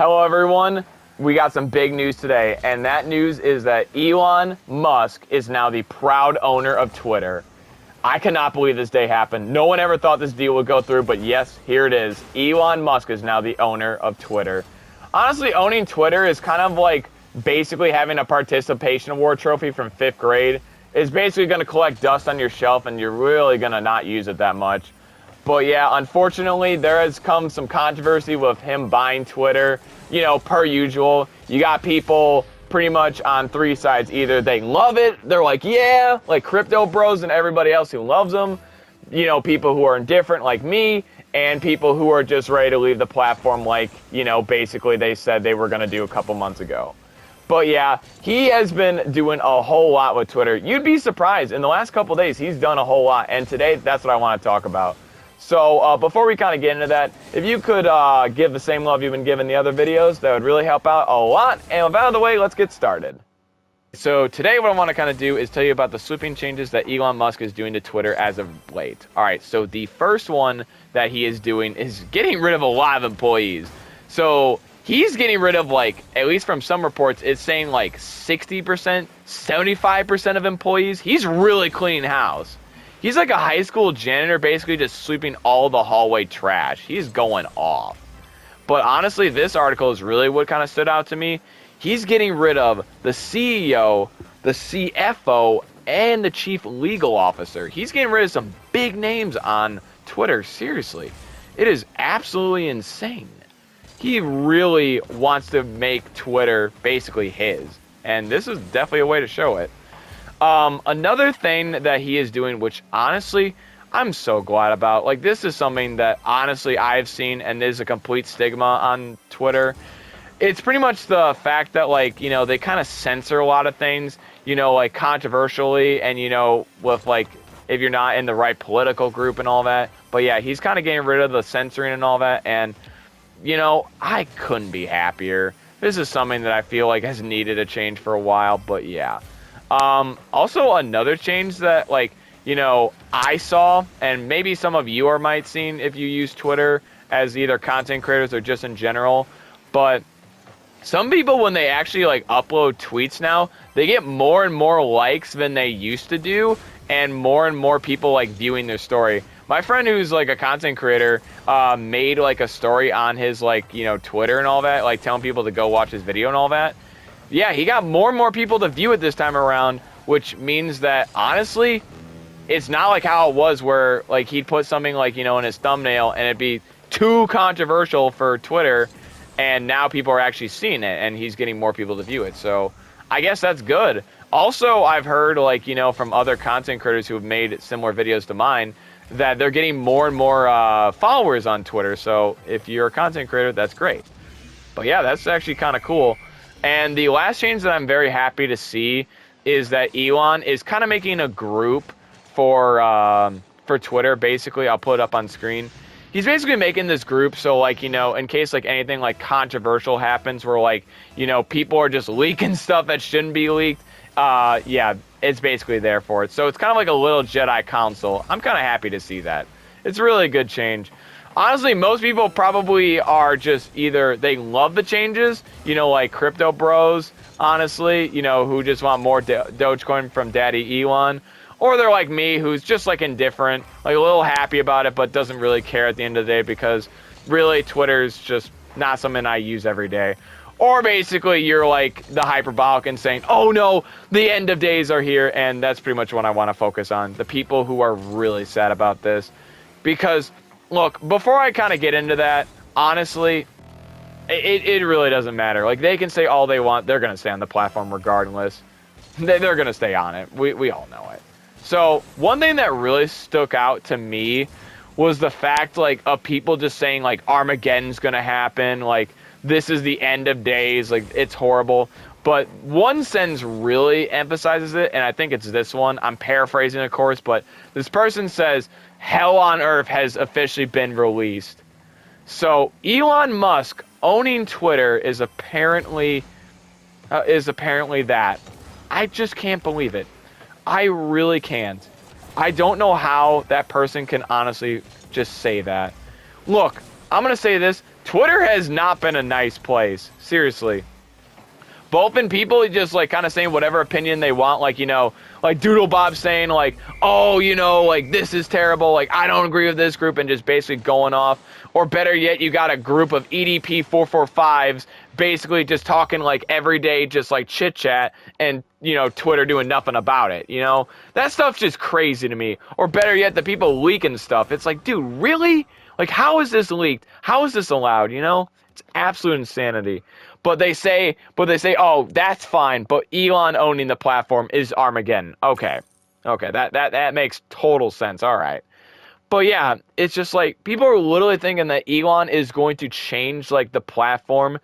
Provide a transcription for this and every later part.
Hello everyone, we got some big news today, and that news is that Elon Musk is now the proud owner of Twitter. I cannot believe this day happened. No one ever thought this deal would go through, but yes, here it is. Elon Musk is now the owner of Twitter. Honestly, owning Twitter is kind of like basically having a participation award trophy from 5th grade. It's basically going to collect dust on your shelf, and you're really going to not use it that much. But yeah, unfortunately, there has come some controversy with him buying Twitter. You know, per usual, you got people pretty much on three sides. Either they love it, they're like, yeah, like crypto bros and everybody else who loves them. You know, people who are indifferent like me, and people who are just ready to leave the platform like, you know, basically they said they were going to do a couple months ago. But yeah, he has been doing a whole lot with Twitter. You'd be surprised. In the last couple days, he's done a whole lot. And today, that's what I want to talk about. So before we kind of get into that, if you could give the same love you've been giving the other videos, that would really help out a lot. And with that out of the way, let's get started. So today what I want to kind of do is tell you about the sweeping changes that Elon Musk is doing to Twitter as of late. All right, so the first one that he is doing is getting rid of a lot of employees. So he's getting rid of, like, at least from some reports, it's saying like 60%, 75% of employees. He's really cleaning house. He's like a high school janitor, basically just sweeping all the hallway trash. He's going off. But honestly, this article is really what kind of stood out to me. He's getting rid of the CEO, the CFO, and the chief legal officer. He's getting rid of some big names on Twitter. Seriously, it is absolutely insane. He really wants to make Twitter basically his. And this is definitely a way to show it. Another thing that he is doing, which honestly, I'm so glad about. Like, this is something that honestly I've seen, and there's a complete stigma on Twitter. It's pretty much the fact that, like, you know, they kind of censor a lot of things, you know, like controversially, and, you know, with like, if you're not in the right political group and all that. But yeah, he's kind of getting rid of the censoring and all that. And, you know, I couldn't be happier. This is something that I feel like has needed a change for a while, but yeah. Also another change that, like, you know, I saw, and maybe some of you might seen if you use Twitter as either content creators or just in general, but some people, when they actually like upload tweets now, they get more and more likes than they used to do, and more people like viewing their story. My friend who's like a content creator made like a story on his, like, you know, Twitter and all that, like telling people to go watch his video and all that. Yeah, he got more and more people to view it this time around, which means that, honestly, it's not like how it was where, like, he'd put something, like, you know, in his thumbnail and it'd be too controversial for Twitter, and now people are actually seeing it, and he's getting more people to view it. So I guess that's good. Also, I've heard, like, you know, from other content creators who have made similar videos to mine, that they're getting more and more followers on Twitter. So if you're a content creator, that's great. But yeah, that's actually kind of cool. And the last change that I'm very happy to see is that Elon is kind of making a group for Twitter. Basically, I'll put it up on screen. He's basically making this group so, like, you know, in case like anything like controversial happens where, like, you know, people are just leaking stuff that shouldn't be leaked. Yeah, it's basically there for it. So it's kind of like a little Jedi council. I'm kind of happy to see that. It's really a good change. Honestly, most people probably are just either they love the changes, you know, like crypto bros, honestly, you know, who just want more Dogecoin from Daddy Elon, or they're like me, who's just like indifferent, like a little happy about it, but doesn't really care at the end of the day because really Twitter's just not something I use every day. Or basically you're like the hyperbolic and saying, oh no, the end of days are here, and that's pretty much what I want to focus on. The people who are really sad about this. Because look, before I kind of get into that, honestly, it really doesn't matter. Like, they can say all they want. They're going to stay on the platform regardless. They're going to stay on it. We all know it. So one thing that really stuck out to me was the fact, like, of people just saying, like, Armageddon's going to happen. Like, this is the end of days. Like, it's horrible. But one sentence really emphasizes it, and I think it's this one. I'm paraphrasing, of course, but this person says, hell on earth has officially been released. So Elon Musk owning Twitter is apparently that. I just can't believe it. I really can't. I don't know how that person can honestly just say that. Look, I'm going to say this. Twitter has not been a nice place. Seriously. Both in people just like kind of saying whatever opinion they want, like, you know, like Doodle Bob saying like, oh, you know, like this is terrible, like I don't agree with this group, and just basically going off. Or better yet, you got a group of EDP 445s basically just talking like every day, just like chit chat, and you know, Twitter doing nothing about it. You know, that stuff's just crazy to me. Or better yet, the people leaking stuff. It's like, dude, really? Like, how is this leaked? How is this allowed? You know, it's absolute insanity. But they say, oh, that's fine. But Elon owning the platform is Armageddon. Okay, that makes total sense. All right. But yeah, it's just like people are literally thinking that Elon is going to change like the platform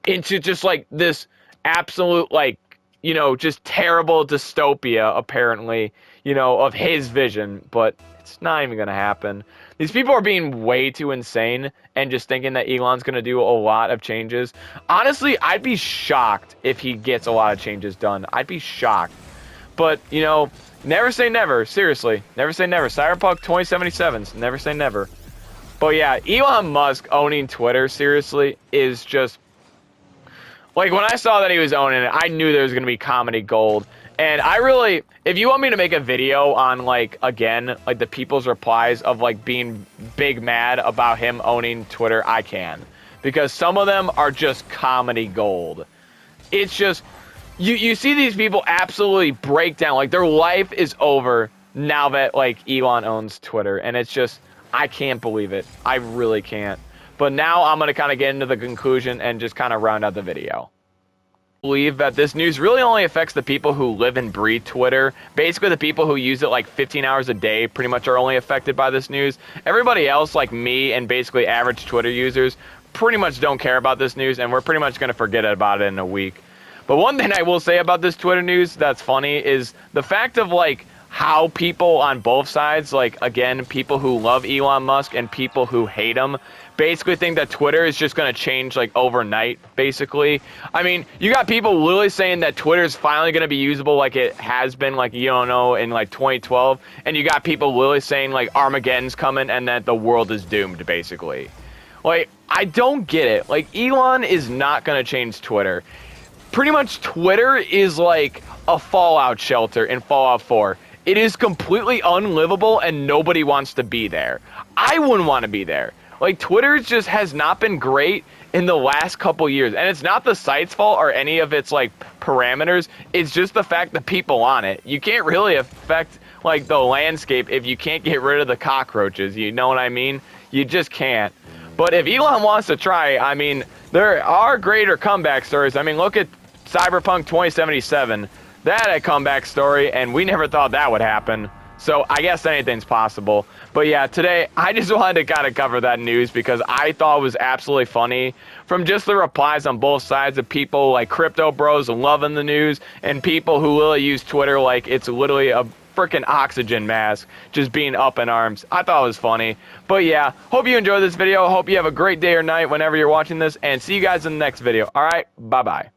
into just like this absolute like, you know, just terrible dystopia apparently, you know, of his vision, but it's not even going to happen. These people are being way too insane and just thinking that Elon's going to do a lot of changes. Honestly, I'd be shocked if he gets a lot of changes done. I'd be shocked. But, you know, never say never. Seriously, never say never. Cyberpunk 2077s, never say never. But yeah, Elon Musk owning Twitter, seriously, is just... Like, when I saw that he was owning it, I knew there was going to be comedy gold. And I really... If you want me to make a video on, like, again, like, the people's replies of, like, being big mad about him owning Twitter, I can. Because some of them are just comedy gold. It's just... You see these people absolutely break down. Like, their life is over now that, like, Elon owns Twitter. And it's just... I can't believe it. I really can't. But now I'm going to kind of get into the conclusion and just kind of round out the video. I believe that this news really only affects the people who live and breathe Twitter. Basically, the people who use it like 15 hours a day pretty much are only affected by this news. Everybody else, like me and basically average Twitter users, pretty much don't care about this news, and we're pretty much going to forget about it in a week. But one thing I will say about this Twitter news that's funny is the fact of, like, how people on both sides, like, again, people who love Elon Musk and people who hate him, basically think that Twitter is just going to change, like, overnight, basically. I mean, you got people literally saying that Twitter is finally going to be usable like it has been, like, you don't know, in, like, 2012. And you got people literally saying, like, Armageddon's coming and that the world is doomed, basically. Like, I don't get it. Like, Elon is not going to change Twitter. Pretty much Twitter is like a Fallout shelter in Fallout 4. It is completely unlivable and nobody wants to be there. I wouldn't want to be there. Like, Twitter just has not been great in the last couple years. And it's not the site's fault or any of its, like, parameters. It's just the fact that people on it. You can't really affect, like, the landscape if you can't get rid of the cockroaches. You know what I mean? You just can't. But if Elon wants to try, I mean, there are greater comeback stories. I mean, look at Cyberpunk 2077. That had a comeback story, and we never thought that would happen. So I guess anything's possible. But yeah, today I just wanted to kind of cover that news because I thought it was absolutely funny from just the replies on both sides of people like crypto bros loving the news and people who really use Twitter like it's literally a freaking oxygen mask just being up in arms. I thought it was funny. But yeah, hope you enjoyed this video. Hope you have a great day or night whenever you're watching this, and see you guys in the next video. All right, bye-bye.